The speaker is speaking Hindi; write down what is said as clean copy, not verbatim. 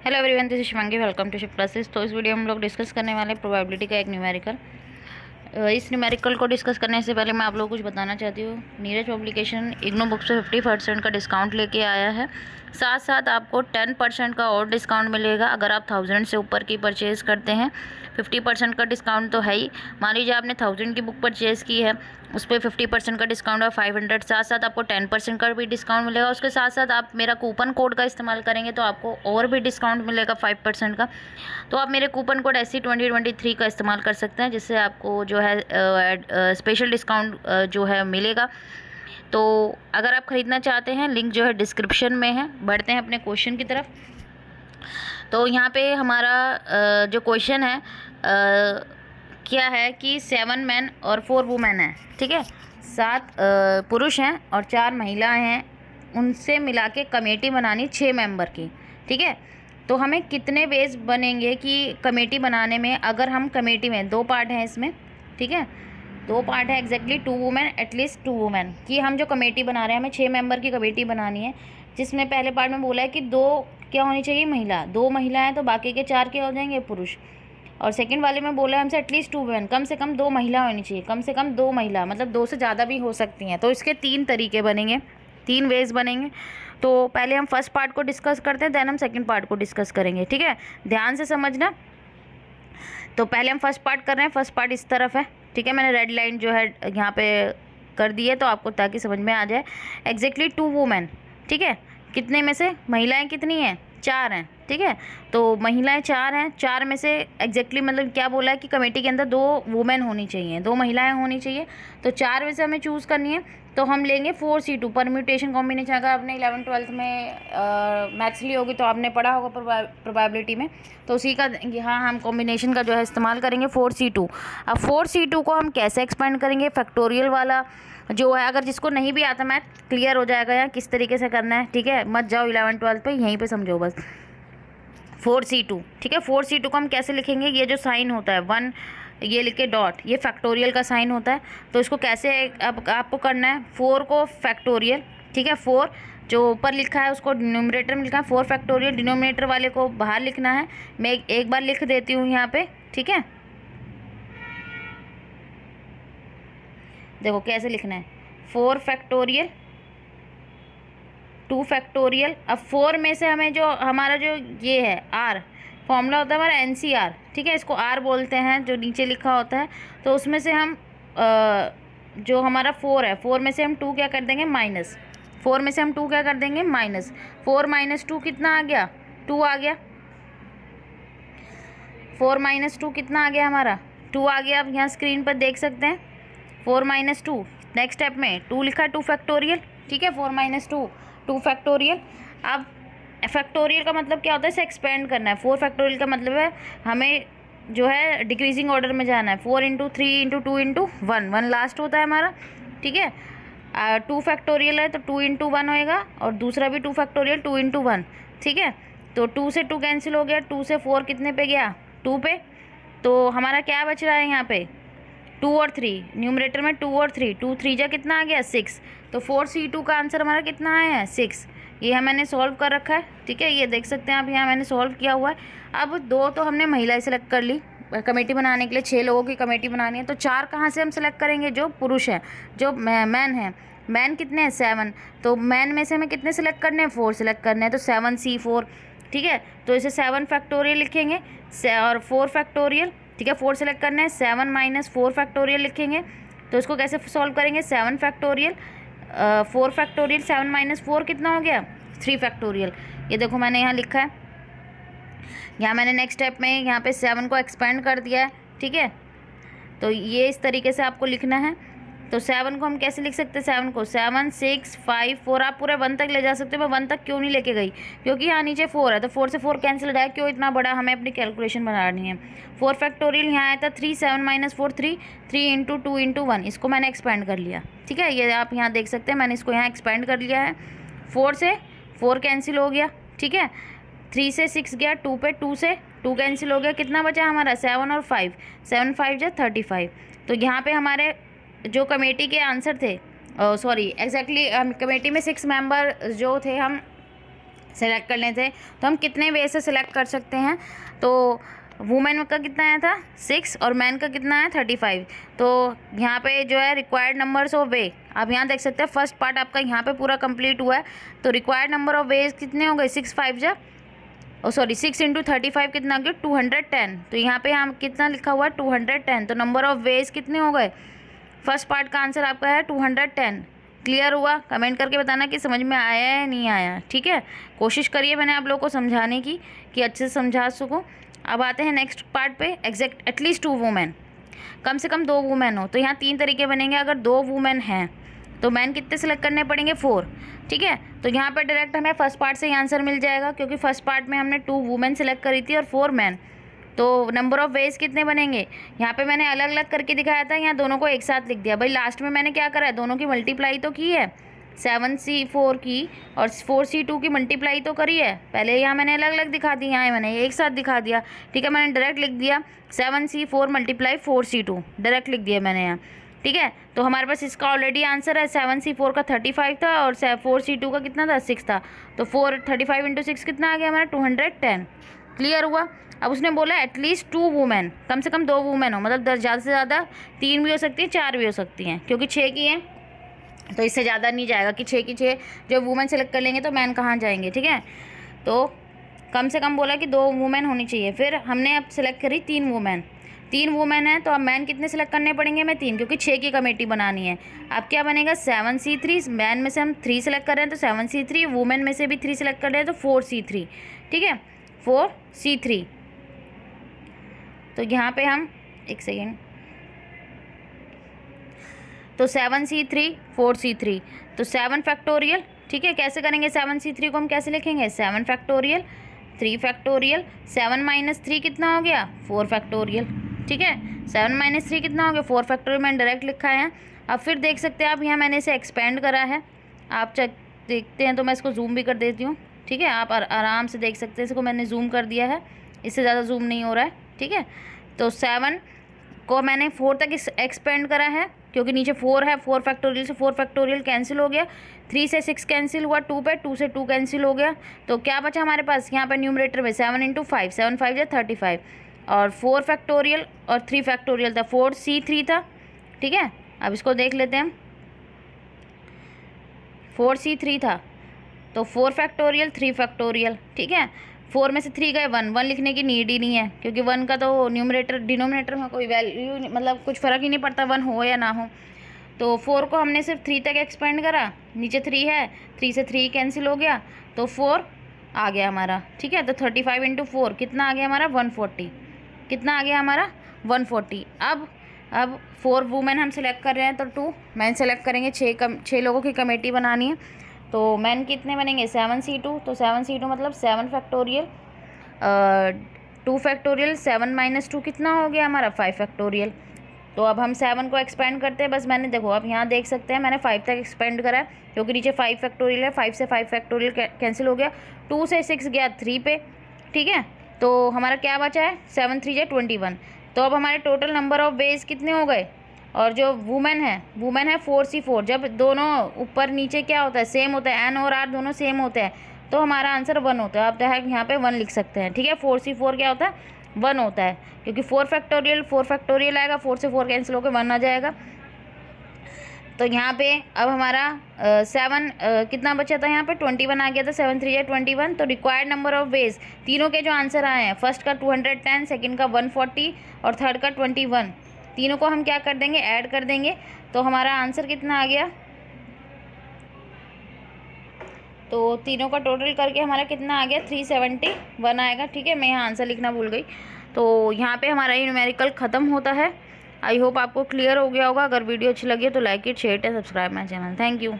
Hello everyone, this is Shivangi. Welcome to shift classes. तो इस वीडियो में हम लोग डिस्कस करने वाले प्रोबेबिलिटी का एक न्यूमेरिकल। इस न्यूमेरिकल को डिस्कस करने से पहले मैं आप लोगों को कुछ बताना चाहती हूँ। नीरज पब्लिकेशन इग्नू बुक से 50% का डिस्काउंट लेके आया है। साथ साथ आपको 10% का और डिस्काउंट मिलेगा अगर आप 1000 से ऊपर की परचेज़ करते हैं। 50% का डिस्काउंट तो है ही। मान लीजिए आपने 1000 की बुक परचेज़ की है, उस पर 50% का डिस्काउंट है 500। साथ साथ आपको 10% का भी डिस्काउंट मिलेगा। उसके साथ साथ आप मेरा कूपन कोड का इस्तेमाल करेंगे तो आपको और भी डिस्काउंट मिलेगा 5% का। तो आप मेरे कूपन कोड SC2023 का इस्तेमाल कर सकते हैं, जिससे आपको जो है स्पेशल डिस्काउंट जो है मिलेगा। तो अगर आप ख़रीदना चाहते हैं, लिंक जो है डिस्क्रिप्शन में है। बढ़ते हैं अपने क्वेश्चन की तरफ। तो यहाँ पे हमारा जो क्वेश्चन है क्या है कि 7 मैन और 4 वुमेन हैं, ठीक है। 7 पुरुष हैं और 4 महिलाएं हैं। उनसे मिला के कमेटी बनानी 6 मेंबर की, ठीक है। तो हमें कितने वेज बनेंगे कि कमेटी बनाने में, अगर हम कमेटी में 2 पार्ट हैं इसमें, ठीक है। 2 पार्ट है एग्जैक्टली 2 वुमेन, एटलीस्ट 2 वुमेन की हम जो कमेटी बना रहे हैं, हमें 6 मेंबर की कमेटी बनानी है। जिसमें पहले पार्ट में बोला है कि 2 क्या होनी चाहिए, महिला। 2 महिलाएं तो बाकी के 4 क्या हो जाएंगे, पुरुष। और सेकंड वाले में बोला है हमसे एटलीस्ट 2 वुमेन, कम से कम 2 महिला होनी चाहिए। कम से कम 2 महिला मतलब 2 से ज़्यादा भी हो सकती हैं। तो इसके 3 तरीके बनेंगे, 3 वेज बनेंगे। तो पहले हम फर्स्ट पार्ट को डिस्कस करते हैं, देन हम सेकंड पार्ट को डिस्कस करेंगे, ठीक है। ध्यान से समझना। तो पहले हम फर्स्ट पार्ट कर रहे हैं। फर्स्ट पार्ट इस तरफ है, ठीक है। मैंने रेड लाइन जो है यहाँ पे कर दी है तो आपको ताकि समझ में आ जाए। एग्जैक्टली 2 वुमेन, ठीक है। कितने में से महिलाएं कितनी हैं, 4 हैं, ठीक है। तो महिलाएं 4 हैं। 4 में से एग्जैक्टली मतलब क्या बोला है कि कमेटी के अंदर 2 वुमेन होनी चाहिए, 2 महिलाएं होनी चाहिए। तो 4 में से हमें चूज़ करनी है। तो हम लेंगे 4C2 परम्यूटेशन कॉम्बिनेशन। अगर आपने 11th-12th में मैथ्स ली होगी तो आपने पढ़ा होगा प्रोबेबिलिटी में, तो उसी का यहाँ हम कॉम्बिनेशन का जो है इस्तेमाल करेंगे 4C2। अब 4C2 को हम कैसे एक्सपेंड करेंगे, फैक्टोरियल वाला जो है, अगर जिसको नहीं भी आता मैथ क्लियर हो जाएगा यहाँ किस तरीके से करना है, ठीक है। मत जाओ 11th-12th पे, यहीं पे समझो बस। 4C2, ठीक है। 4C2 को हम कैसे लिखेंगे, ये जो साइन होता है 1 ये लिख के डॉट, ये फैक्टोरियल का साइन होता है। तो इसको कैसे अब आपको करना है, 4 को फैक्टोरियल, ठीक है। 4 जो ऊपर लिखा है उसको डिनोमिनेटर में लिखा है 4 फैक्टोरियल, डिनोमिनेटर वाले को बाहर लिखना है। मैं एक बार लिख देती हूँ यहाँ पे, ठीक है। देखो कैसे लिखना है, 4 फैक्टोरियल 2 फैक्टोरियल। अब 4 में से हमें जो हमारा जो ये है आर फॉर्मूला होता है हमारा NCR, ठीक है। इसको R बोलते हैं जो नीचे लिखा होता है। तो उसमें से हम जो हमारा 4 है, 4 में से हम 2 क्या कर देंगे, माइनस। 4 में से हम 2 क्या कर देंगे, माइनस। 4 - 2 कितना आ गया, 2 आ गया। 4 - 2 कितना आ गया हमारा, 2 आ गया। अब यहाँ स्क्रीन पर देख सकते हैं 4 - 2। नेक्स्ट स्टेप में 2 लिखा, 2 फैक्टोरियल, ठीक है। 4 - 2 2 फैक्टोरियल। अब फैक्टोरियल का मतलब क्या होता है, इसे एक्सपेंड करना है। 4 फैक्टोरियल का मतलब है हमें जो है डिक्रीजिंग ऑर्डर में जाना है। 4 × 3 × 2 × 1, 1 लास्ट होता है हमारा, ठीक है। 2 फैक्टोरियल है तो 2 × 1 होएगा, और दूसरा भी 2 फैक्टोरियल 2 × 1, ठीक है। तो 2 से 2 कैंसिल हो गया, 2 से 4 कितने पे गया, 2 पे। तो हमारा क्या बच रहा है यहाँ पे, 2 और 3, न्यूमरेटर में 2 और 3, 2 3 जा कितना आ गया, 6। तो 4C2 का आंसर हमारा कितना आया है, 6। ये मैंने सॉल्व कर रखा है, ठीक है। ये देख सकते हैं आप, यहाँ मैंने सॉल्व किया हुआ है। अब 2 तो हमने महिलाएं सेलेक्ट कर ली कमेटी बनाने के लिए, 6 लोगों की कमेटी बनानी है। तो 4 कहाँ से हम सेलेक्ट करेंगे, जो पुरुष हैं, जो मैन हैं। मैन कितने हैं, 7। तो मैन में से हमें कितने सेलेक्ट करने हैं, 4 सेलेक्ट करने हैं। तो 7C4, ठीक है। तो इसे 7 फैक्टोरियल लिखेंगे और 4 फैक्टोरियल, ठीक है। 4 सेलेक्ट करना है, 7 - 4 फैक्टोरियल लिखेंगे। तो इसको कैसे सॉल्व करेंगे, 7 फैक्टोरियल 4 फैक्टोरियल, 7 - 4 कितना हो गया, 3 फैक्टोरियल। ये देखो मैंने यहाँ लिखा है, यहाँ मैंने नेक्स्ट स्टेप में यहाँ पे 7 को एक्सपेंड कर दिया है, ठीक है। तो ये इस तरीके से आपको लिखना है। तो 7 को हम कैसे लिख सकते हैं, 7 को 7 6 5 4, आप पूरे 1 तक ले जा सकते हो। मैं 1 तक क्यों नहीं लेके गई, क्योंकि यहाँ नीचे 4 है, तो 4 से 4 कैंसिल हो जाए, क्यों इतना बड़ा हमें अपनी कैलकुलेशन बनानी है। 4 फैक्टोरियल यहाँ आया था 3, 7 - 4 3, 3 × 2 × 1, इसको मैंने एक्सपेंड कर लिया, ठीक है। ये आप यहाँ देख सकते हैं, मैंने इसको यहाँ एक्सपेंड कर लिया है। 4 से 4 कैंसिल हो गया, ठीक है। 3 से 6 गया, 2 पे 2 से 2 कैंसिल हो गया, कितना बचा हमारा, 7 और 5, 7 5 जा 35। तो यहाँ पे हमारे जो कमेटी के आंसर थे, सॉरी एग्जैक्टली कमेटी में 6 मेंबर जो थे, हम सेलेक्ट करने थे तो हम कितने वे से सिलेक्ट कर सकते हैं। तो वुमेन का कितना आया था 6 और मैन का कितना है 35। तो यहाँ पे जो है रिक्वायर्ड नंबर्स ऑफ वे, आप यहाँ देख सकते हैं फर्स्ट पार्ट आपका यहाँ पे पूरा कंप्लीट हुआ है। तो रिक्वायर्ड नंबर ऑफ वेज कितने हो गए 6 × 35 कितना हो गया 210। तो यहाँ पे हम कितना लिखा हुआ है 210। तो नंबर ऑफ वेज कितने हो गए, फर्स्ट पार्ट का आंसर आपका है 210। क्लियर हुआ? कमेंट करके बताना कि समझ में आया है नहीं आया। ठीक है, कोशिश करिए मैंने आप लोगों को समझाने की कि अच्छे से समझा सकूँ। अब आते हैं नेक्स्ट पार्ट पे। एग्जैक्ट एटलीस्ट 2 वुमेन, कम से कम 2 वुमेन हो। तो यहाँ 3 तरीके बनेंगे। अगर 2 वुमेन हैं तो मैन कितने सेलेक्ट करने पड़ेंगे 4। ठीक है, तो यहाँ पर डायरेक्ट हमें फर्स्ट पार्ट से ही आंसर मिल जाएगा क्योंकि फर्स्ट पार्ट में हमने 2 वुमेन सेलेक्ट करी थी और 4 मैन। तो नंबर ऑफ वेज कितने बनेंगे, यहाँ पे मैंने अलग अलग करके दिखाया था, यहाँ दोनों को एक साथ लिख दिया। भाई लास्ट में मैंने क्या करा है, दोनों की मल्टीप्लाई तो की है, 7C4 की और 4C2 की मल्टीप्लाई तो करी है। पहले यहाँ मैंने अलग अलग दिखा दी, यहाँ मैंने एक साथ दिखा दिया। ठीक है, मैंने डायरेक्ट लिख दिया 7C4 × 4C2, डायरेक्ट लिख दिया मैंने यहाँ। ठीक है, तो हमारे पास इसका ऑलरेडी आंसर है। 7C4 का 35 था और 4C2 का कितना था 6 था। तो 35 × 6 कितना आ गया हमारा 210। क्लियर हुआ? अब उसने बोला एटलीस्ट 2 वुमेन, कम से कम 2 वुमेन हो, मतलब 10 ज़्यादा से ज़्यादा 3 भी हो सकती है, 4 भी हो सकती हैं, क्योंकि 6 की हैं तो इससे ज़्यादा नहीं जाएगा कि 6 की 6 जो वुमेन सेलेक्ट कर लेंगे तो मैन कहाँ जाएंगे। ठीक है, तो कम से कम बोला कि 2 वुमेन होनी चाहिए। फिर हमने अब सेलेक्ट करी 3 वुमेन। 3 वुमेन है तो अब मैन कितने सेलेक्ट करने पड़ेंगे, मैं 3, क्योंकि 6 की कमेटी बनानी है। अब क्या बनेगा 7C3, मैन में से हम 3 सेलेक्ट कर रहे हैं तो 7C3, वुमेन में से भी 3 सेलेक्ट कर रहे हैं तो 4C3। ठीक है, 4C3। तो यहाँ पे हम एक सेकेंड, तो 7C3 4C3, तो 7 फैक्टोरियल। ठीक है, कैसे करेंगे 7C3 को हम कैसे लिखेंगे 7 फैक्टोरियल 3 फैक्टोरियल 7 - 3 कितना हो गया 4 फैक्टोरियल। ठीक है, 7 - 3 कितना हो गया 4 फैक्टोरियल, मैंने डायरेक्ट लिखा है। अब फिर देख सकते हैं आप, यहाँ मैंने इसे एक्सपेंड करा है। आप चेक देखते हैं तो मैं इसको जूम भी कर देती हूँ। ठीक है, आप आराम से देख सकते हैं, इसको मैंने जूम कर दिया है, इससे ज़्यादा जूम नहीं हो रहा है। ठीक है, तो 7 को मैंने 4 तक एक्सपेंड करा है क्योंकि नीचे 4 है, 4 फैक्टोरियल से 4 फैक्टोरियल कैंसिल हो गया, 3 से 6 कैंसिल हुआ, 2 पे 2 से 2 कैंसिल हो गया। तो क्या बचा हमारे पास यहाँ पे न्यूमरेटर में 7 × 5, 7 5 या 35 और 4 फैक्टोरियल और 3 फैक्टोरियल था, 4C3 था। ठीक है, अब इसको देख लेते हैं, 4C3 था तो 4 फैक्टोरियल 3 फैक्टोरियल। ठीक है, 4 में से 3 गए 1 लिखने की नीड ही नहीं है क्योंकि 1 का तो न्यूमरेटर डिनोमिनेटर में कोई वैल्यू, मतलब कुछ फ़र्क ही नहीं पड़ता 1 हो या ना हो। तो 4 को हमने सिर्फ 3 तक एक्सपेंड करा, नीचे 3 है, 3 से 3 कैंसिल हो गया तो 4 आ गया हमारा। ठीक है, तो 35 × 4 कितना आ गया हमारा 140, कितना आ गया हमारा 140। अब 4 वुमेन हम सेलेक्ट कर रहे हैं तो 2 मैन सेलेक्ट करेंगे, 6 लोगों की कमेटी बनानी है। तो मैन कितने बनेंगे 7C2, तो 7C2 मतलब 7 फैक्टोरियल 2 फैक्टोरियल 7 - 2 कितना हो गया हमारा 5 फैक्टोरियल। तो अब हम 7 को एक्सपेंड करते हैं, बस मैंने देखो अब यहाँ देख सकते हैं मैंने 5 तक एक्सपेंड करा है क्योंकि नीचे 5 फैक्टोरियल है, 5 से 5 फैक्टोरियल कैंसिल हो गया, 2 से 6 गया 3 पे। ठीक है, तो हमारा क्या बचा है 7 3 × 21। तो अब हमारे टोटल नंबर ऑफ वेज कितने हो गए, और जो वुमेन है 4C4। जब दोनों ऊपर नीचे क्या होता है सेम होता है, N और R दोनों सेम होते हैं तो हमारा आंसर 1 होता है। आप डायरेक्ट यहाँ पे 1 लिख सकते हैं। ठीक है, 4C4 क्या होता है 1 होता है क्योंकि 4 फैक्टोरियल आएगा, 4 से 4 कैंसिल होकर 1 आ जाएगा। तो यहाँ पे अब हमारा 7 कितना बचा था, यहाँ पे 21 आ गया था, 7 3 × 21। तो रिक्वायर्ड नंबर ऑफ वेज तीनों के जो आंसर आए हैं, फर्स्ट का 210, सेकंड का 140 और थर्ड का 21, तीनों को हम क्या कर देंगे ऐड कर देंगे। तो हमारा आंसर कितना आ गया, तो तीनों का टोटल करके हमारा कितना आ गया 371 आएगा। ठीक है, मैं यहाँ आंसर लिखना भूल गई। तो यहाँ पे हमारा ये न्यूमेरिकल ख़त्म होता है। आई होप आपको क्लियर हो गया होगा। अगर वीडियो अच्छी लगी तो like it, share and subscribe my channel. Thank you.